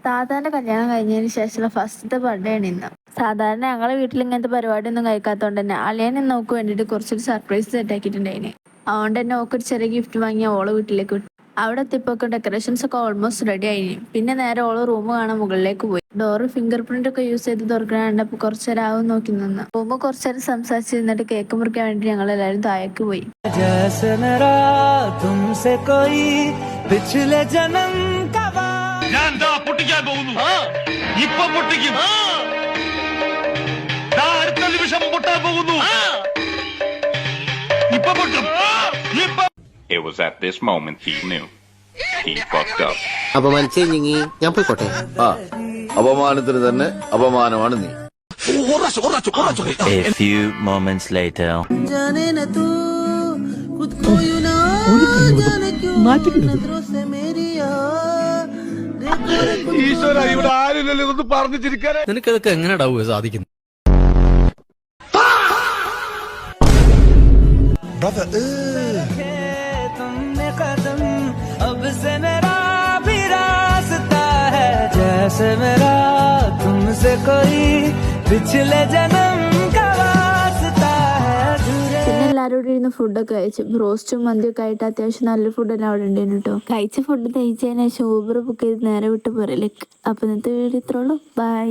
താത്താന്റെ കല്യാണം കഴിഞ്ഞതിന് ശേഷമുള്ള ഫസ്റ്റത്തെ ബർത്ത്ഡേ ആണ് ഇന്ന്. സാധാരണ ഞങ്ങളെ വീട്ടിൽ ഇങ്ങനത്തെ പരിപാടിയൊന്നും കഴിക്കാത്തതുകൊണ്ട് തന്നെ അളിയനെ നോക്ക് വേണ്ടിയിട്ട് കുറച്ചൊരു സർപ്രൈസ് സെറ്റ് ആക്കിയിട്ടുണ്ടായിന്. അതുകൊണ്ട് തന്നെ ഓക്കൊരു ചെറിയ ഗിഫ്റ്റ് വാങ്ങി ഓളെ വീട്ടിലേക്ക് വിട്ടു. അവിടെ എത്തിയപ്പോൾ ഡെക്കറേഷൻസ് ഒക്കെ ഓൾമോസ്റ്റ് റെഡി ആയിന്. പിന്നെ നേരെ ഓള് റൂം കാണാൻ മുകളിലേക്ക് പോയി. ഡോറ് ഫിംഗർ പ്രിന്റ് ഒക്കെ യൂസ് ചെയ്ത് തുറക്കാനുണ്ടപ്പോൾ കുറച്ചേരം ആവും നോക്കി നിന്ന്. റൂമ് കുറച്ചേരം സംസാരിച്ച് നിന്നിട്ട് കേക്ക് മുറിക്കാൻ വേണ്ടി ഞങ്ങൾ എല്ലാവരും താഴേക്ക് പോയി. ഞാൻ പൊട്ടിക്കാൻ പോകുന്നു. ഇപ്പൊ പൊട്ടിക്കും. അടുത്ത നിമിഷം പൊട്ടാൻ പോകുന്നു. ഇപ്പൊ പൊട്ടും. It was at this moment he knew. He fucked up. അപമാനിച്ചെങ്കിൽ ഞാൻ പോയിക്കോട്ടെ. അപമാനത്തിന് തന്നെ അപമാനമാണ് നീ. A few moments later. ഈശ്വര, ഇവിടെ ആരില്ലല്ലോ ഇതൊന്ന് പറഞ്ഞു ചിരിക്കാനേ. നിനക്കതൊക്കെ എങ്ങനെയാ സാധിക്കുന്നത്? പിന്നെ എല്ലാവരോടും ഇരുന്ന് ഫുഡൊക്കെ കഴിച്ചു. ബ്രോസ്റ്റും മന്തിയൊക്കെ ആയിട്ട് അത്യാവശ്യം നല്ല ഫുഡെല്ലാം അവിടെ ഉണ്ടായിരുന്നു കേട്ടോ. കഴിച്ച ഫുഡ് കഴിച്ചതിന് ശേഷം ഊബർ ബുക്ക് ചെയ്ത് നേരെ വിട്ട് പോരലേക്ക്. അപ്പൊ ഇന്നത്തെ വീഡിയോ ഇത്രയുള്ളൂ. ബൈ.